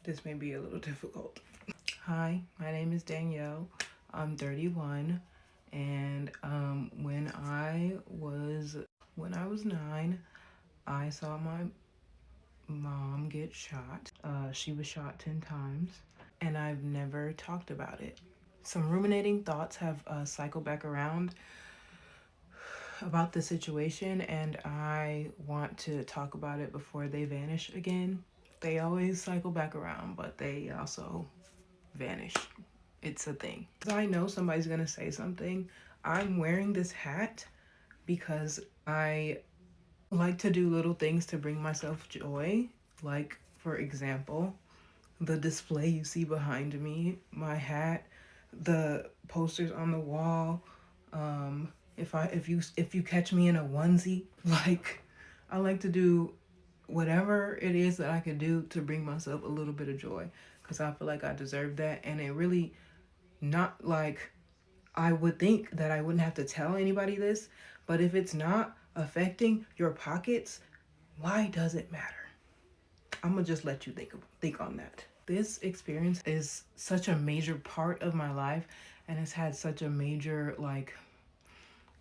This may be a little difficult. Hi, my name is Danielle. I'm 31, and when I was 9, I saw my mom get shot. She was shot 10 times, and I've never talked about it. Some ruminating thoughts have cycled back around about the situation, and I want to talk about it before they vanish again. They always cycle back around, but they also vanish. It's a thing. I know somebody's gonna say something. I'm wearing this hat because I like to do little things to bring myself joy. Like, for example, the display you see behind me, my hat, the posters on the wall. If you catch me in a onesie, like, I like to do whatever it is that I could do to bring myself a little bit of joy, because I feel like I deserve that. And it really, not like, I would think that I wouldn't have to tell anybody this, but if it's not affecting your pockets, why does it matter? I'm gonna just let you think on that. This experience is such a major part of my life, and it's had such a major, like,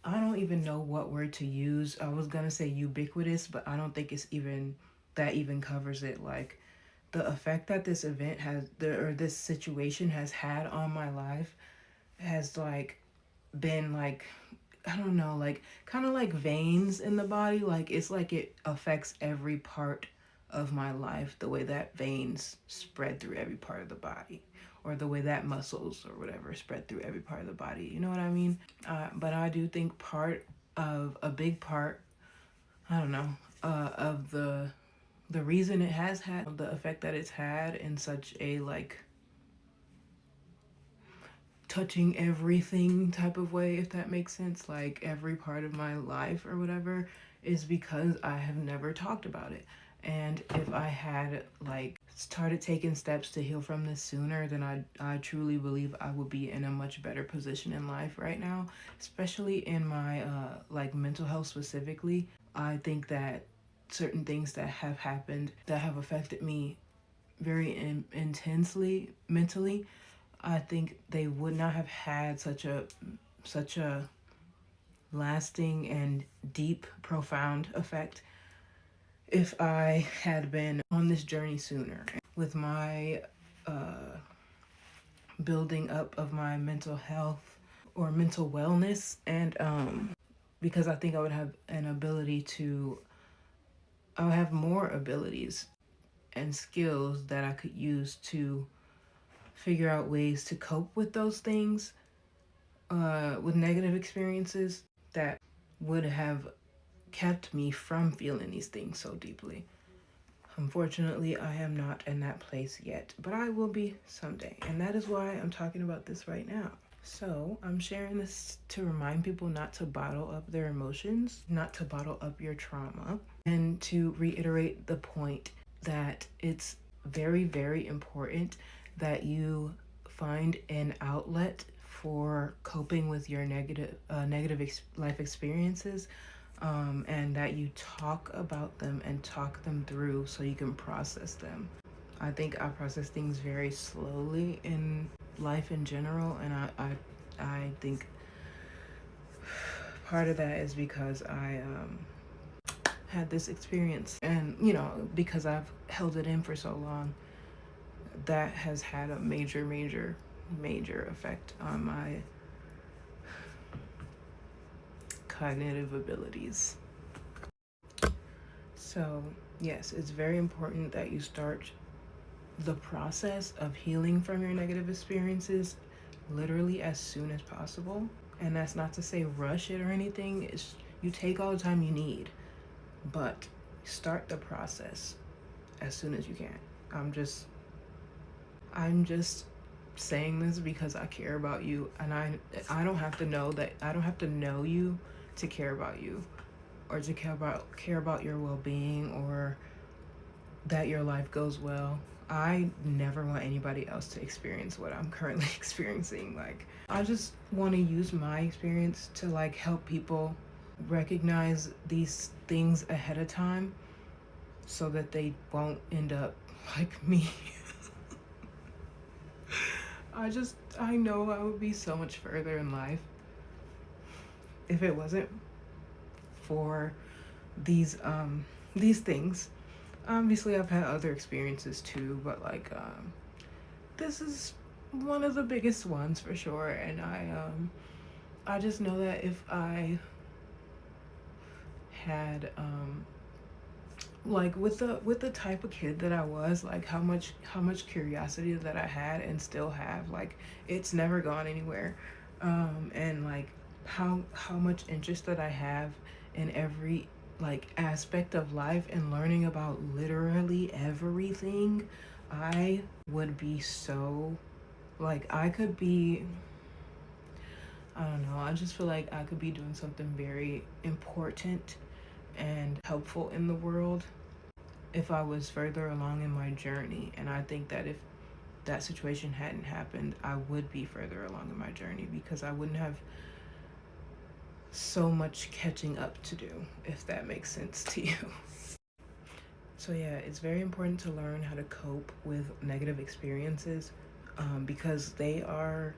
I don't even know what word to use. I was gonna say ubiquitous, but I don't think it's even that even covers it. Like, the effect that this event has, or this situation has had on my life, has like been like, I don't know, like kind of like veins in the body. Like, it's like it affects every part of my life, the way that veins spread through every part of the body, or the way that muscles or whatever spread through every part of the body. You know what I mean? But I do think a big part, I don't know, of the reason it has had the effect that it's had in such a like touching everything type of way, if that makes sense, like every part of my life or whatever, is because I have never talked about it. And if I had like started taking steps to heal from this sooner, then I truly believe I would be in a much better position in life right now, especially in my like mental health specifically. I think that certain things that have happened that have affected me very intensely mentally, I think they would not have had such a lasting and deep, profound effect if I had been on this journey sooner. With my building up of my mental health or mental wellness, and because I think I would have more abilities and skills that I could use to figure out ways to cope with those things, with negative experiences that would have kept me from feeling these things so deeply. Unfortunately, I am not in that place yet, but I will be someday. And that is why I'm talking about this right now. So, I'm sharing this to remind people not to bottle up their emotions, not to bottle up your trauma, and to reiterate the point that it's very, very important that you find an outlet for coping with your life experiences, and that you talk about them and talk them through so you can process them. I think I process things very slowly in life in general, and I think part of that is because I had this experience, and because I've held it in for so long, that has had a major, major, major effect on my cognitive abilities. So, yes, it's very important that you start the process of healing from your negative experiences literally as soon as possible. And that's not to say rush it or anything. It's, you take all the time you need, but start the process as soon as you can. I'm just saying this because I care about you, and I don't have to know that. I don't have to know you to care about you, or to care about your well-being, or that your life goes well. I never want anybody else to experience what I'm currently experiencing. Like, I just want to use my experience to like help people recognize these things ahead of time so that they won't end up like me. I know I would be so much further in life if it wasn't for these things. Obviously, I've had other experiences too, but like this is one of the biggest ones for sure. And I just know that if I had like with the type of kid that I was, like how much curiosity that I had and still have, like it's never gone anywhere. And like how much interest that I have in every like aspect of life and learning about literally everything, I would be so like I could be, I don't know, I just feel like I could be doing something very important and helpful in the world if I was further along in my journey. And I think that if that situation hadn't happened, I would be further along in my journey because I wouldn't have so much catching up to do, if that makes sense to you. So, yeah, it's very important to learn how to cope with negative experiences because they are,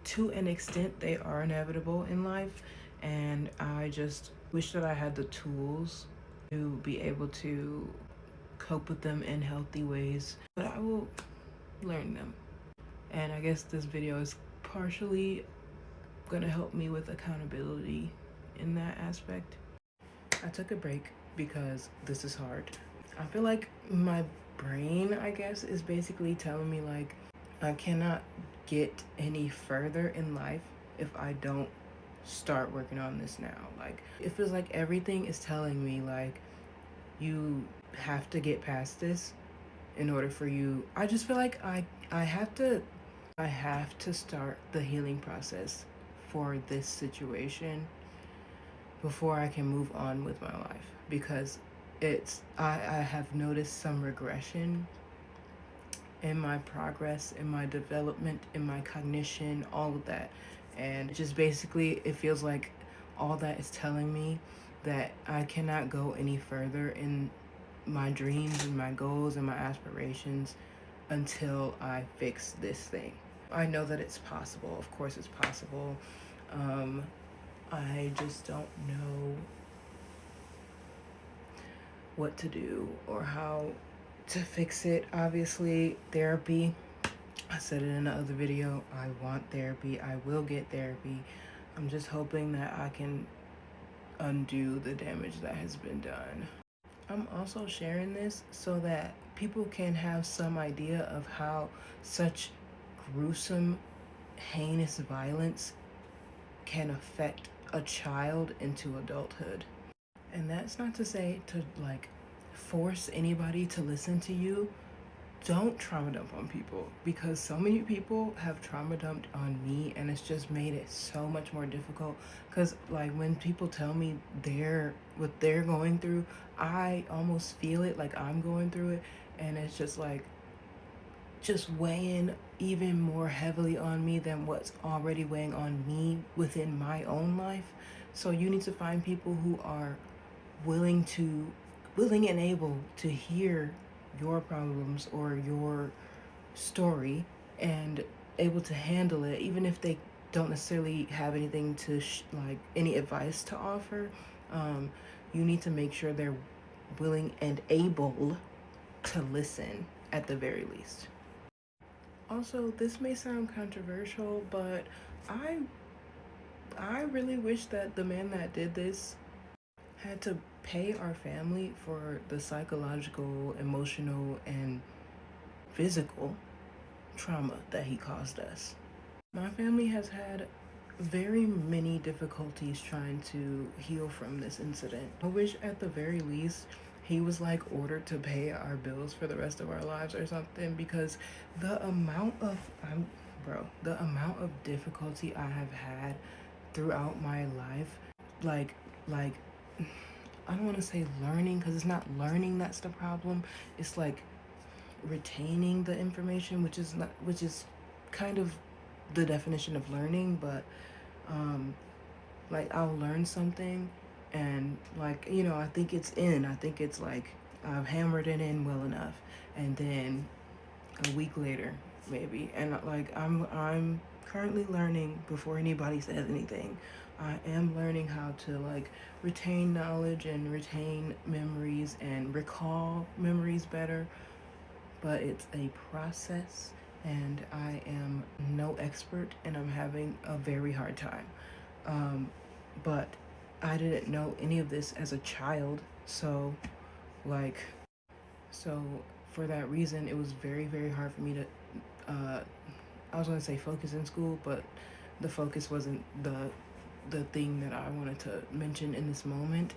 to an extent, they are inevitable in life. And I just wish that I had the tools to be able to cope with them in healthy ways, but I will learn them. And I guess this video is partially gonna help me with accountability in that aspect. I took a break because this is hard. I feel like my brain, I guess, is basically telling me like I cannot get any further in life if I don't start working on this now. Like it feels like everything is telling me like you have to get past this in order for you. I just feel like I have to start the healing process for this situation before I can move on with my life because I have noticed some regression in my progress, in my development, in my cognition, all of that. And just basically it feels like all that is telling me that I cannot go any further in my dreams and my goals and my aspirations until I fix this thing. I know that it's possible. Of course, it's possible. I just don't know what to do or how to fix it. Obviously, therapy. I said it in the other video. I want therapy. I will get therapy. I'm just hoping that I can undo the damage that has been done. I'm also sharing this so that people can have some idea of how such gruesome, heinous violence can affect a child into adulthood. And that's not to say to like force anybody to listen to you. Don't trauma dump on people because so many people have trauma dumped on me and it's just made it so much more difficult because like when people tell me what they're going through, I almost feel it like I'm going through it, and it's just like just weighing even more heavily on me than what's already weighing on me within my own life. So you need to find people who are willing and able to hear your problems or your story and able to handle it, even if they don't necessarily have anything to like any advice to offer. You need to make sure they're willing and able to listen at the very least. Also, this may sound controversial, but I I really wish that the man that did this had to pay our family for the psychological, emotional, and physical trauma that he caused us. My family has had very many difficulties trying to heal from this incident. I wish at the very least he was like ordered to pay our bills for the rest of our lives or something because the amount of the amount of difficulty I have had throughout my life, like I don't want to say learning because it's not learning that's the problem. It's like retaining the information, which is kind of the definition of learning, but like I'll learn something and like I think it's like I've hammered it in well enough, and then a week later maybe. And like I'm currently learning before anybody says anything. I am learning how to like retain knowledge and retain memories and recall memories better, but it's a process and I am no expert and I'm having a very hard time. But I didn't know any of this as a child, so like so for that reason it was very very hard for me to I was going to say focus in school, but the focus wasn't the thing that I wanted to mention in this moment.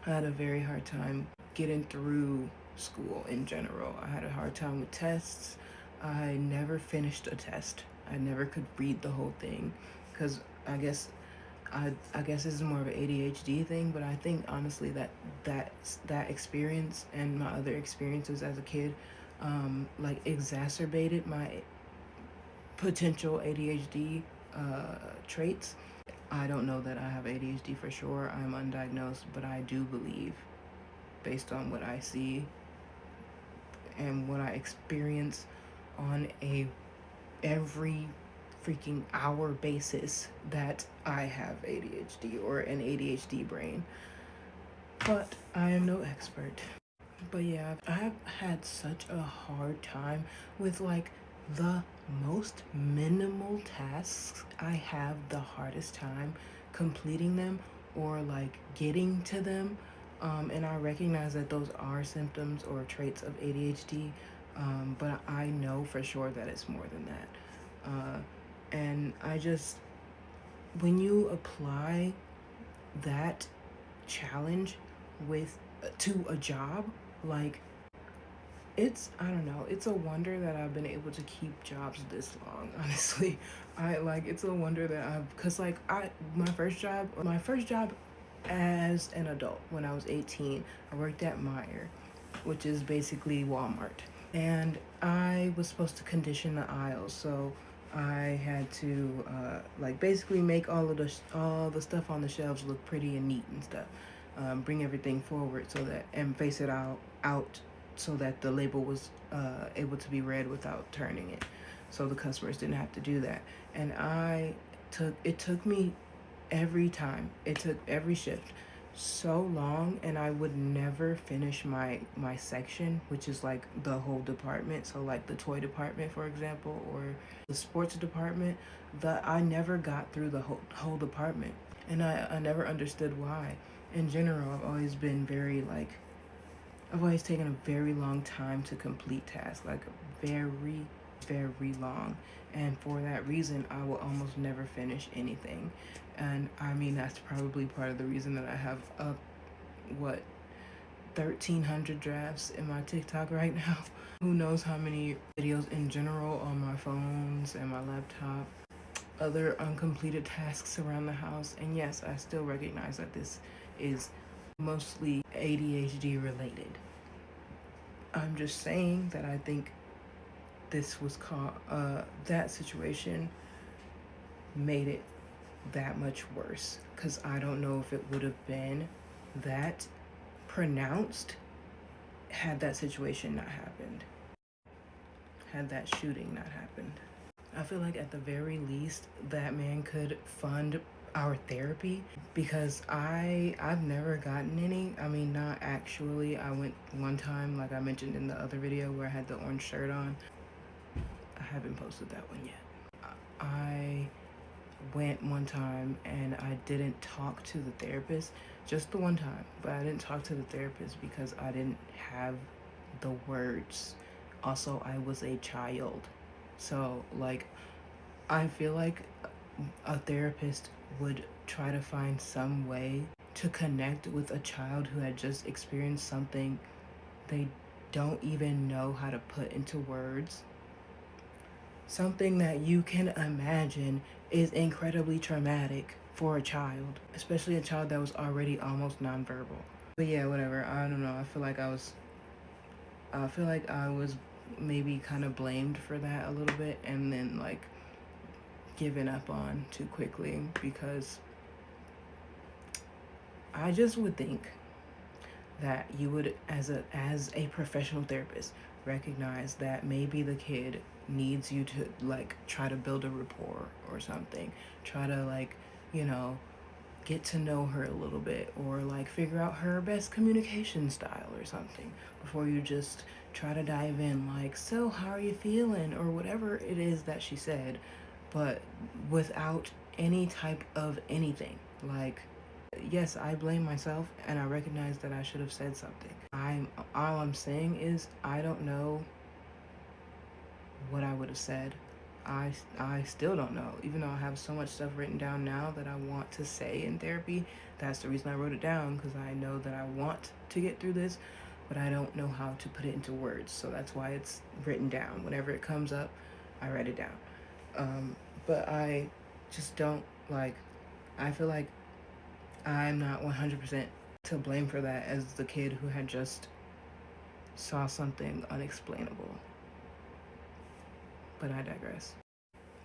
I had a very hard time getting through school in general. I had a hard time with tests. I never finished a test. I never could read the whole thing because I guess I guess this is more of an ADHD thing, but I think honestly that experience and my other experiences as a kid like exacerbated my potential ADHD traits. I don't know that I have ADHD for sure. I'm undiagnosed, but I do believe, based on what I see and what I experience on a every freaking hour basis, that I have ADHD or an ADHD brain. But I am no expert. But yeah, I've had such a hard time with like the most minimal tasks. I have the hardest time completing them or like getting to them. And I recognize that those are symptoms or traits of ADHD, but I know for sure that it's more than that. And I just, when you apply that challenge with to a job, like it's, I don't know, it's a wonder that I've been able to keep jobs this long. Honestly, I like, it's a wonder that I've, cuz like my first job as an adult when I was 18, I worked at Meijer, which is basically Walmart. And I was supposed to condition the aisles, so I had to like basically make all the stuff on the shelves look pretty and neat and stuff. Bring everything forward so that and face it out so that the label was able to be read without turning it, so the customers didn't have to do that. And it took me every time, it took every shift so long, and I would never finish my section, which is like the whole department. So like the toy department, for example, or the sports department, that I never got through the whole department, and I never understood why. In general, I've always taken a very long time to complete tasks, like very very long, and for that reason I will almost never finish anything. And I mean, that's probably part of the reason that I have what 1,300 drafts in my TikTok right now. Who knows how many videos in general on my phones and my laptop, other uncompleted tasks around the house. And yes, I still recognize that this is mostly ADHD related. I'm just saying that I think this was called that situation made it that much worse, because I don't know if it would have been that pronounced had that situation not happened, had that shooting not happened. I feel like at the very least that man could fund our therapy, because I've never gotten any. I mean, not actually. I went one time, like I mentioned in the other video where I had the orange shirt on. I haven't posted that one yet. I went one time and I didn't talk to the therapist, just the one time, but I didn't talk to the therapist because I didn't have the words. Also, I was a child. So, like, I feel like a therapist would try to find some way to connect with a child who had just experienced something they don't even know how to put into words. Something that you can imagine is incredibly traumatic for a child, especially a child that was already almost nonverbal. But yeah, whatever. I don't know. I feel like I was maybe kind of blamed for that a little bit, and then like given up on too quickly, because I just would think that you would, as a professional therapist, recognize that maybe the kid needs you to like try to build a rapport or something, try to like, you know, get to know her a little bit, or like figure out her best communication style or something before you just try to dive in like, so how are you feeling, or whatever it is that she said, but without any type of anything. Like, yes, I blame myself and I recognize that I should have said something. All I'm saying is I don't know what I would have said. I still don't know, even though I have so much stuff written down now that I want to say in therapy. That's the reason I wrote it down, because I know that I want to get through this, but I don't know how to put it into words. So that's why it's written down. Whenever it comes up, I write it down. But I just don't like, I feel like I'm not 100% to blame for that as the kid who had just saw something unexplainable. But I digress.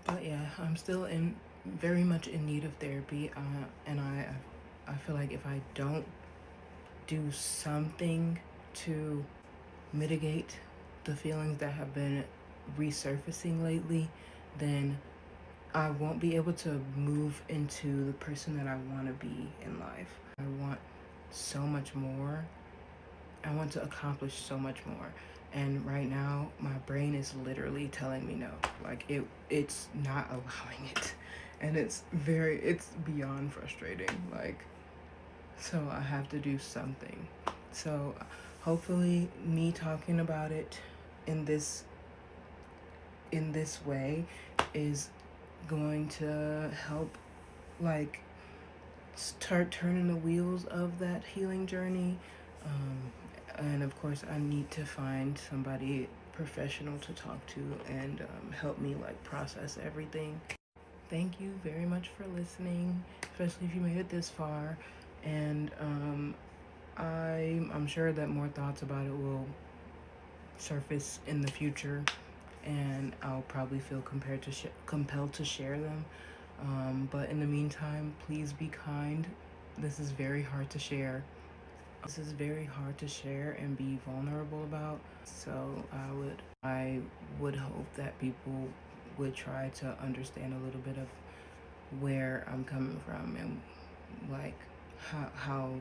But yeah, I'm still in very much in need of therapy, and I feel like if I don't do something to mitigate the feelings that have been resurfacing lately, then I won't be able to move into the person that I want to be in life. I want so much more. I want to accomplish so much more. And right now, my brain is literally telling me no. Like it's not allowing it. And it's beyond frustrating. Like, so I have to do something. So hopefully me talking about it in this way is going to help, like, start turning the wheels of that healing journey. And of course, I need to find somebody professional to talk to and help me like process everything. Thank you very much for listening, especially if you made it this far. And I'm sure that more thoughts about it will surface in the future, and I'll probably feel compelled to share them. But in the meantime, please be kind. This is very hard to share. This is very hard to share and be vulnerable about. So I would hope that people would try to understand a little bit of where I'm coming from, and like how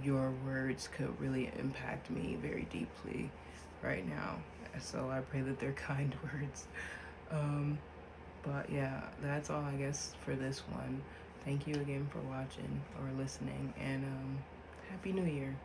your words could really impact me very deeply right now. So I pray that they're kind words. Um, but yeah, that's all I guess for this one. Thank you again for watching or listening, and Happy New Year.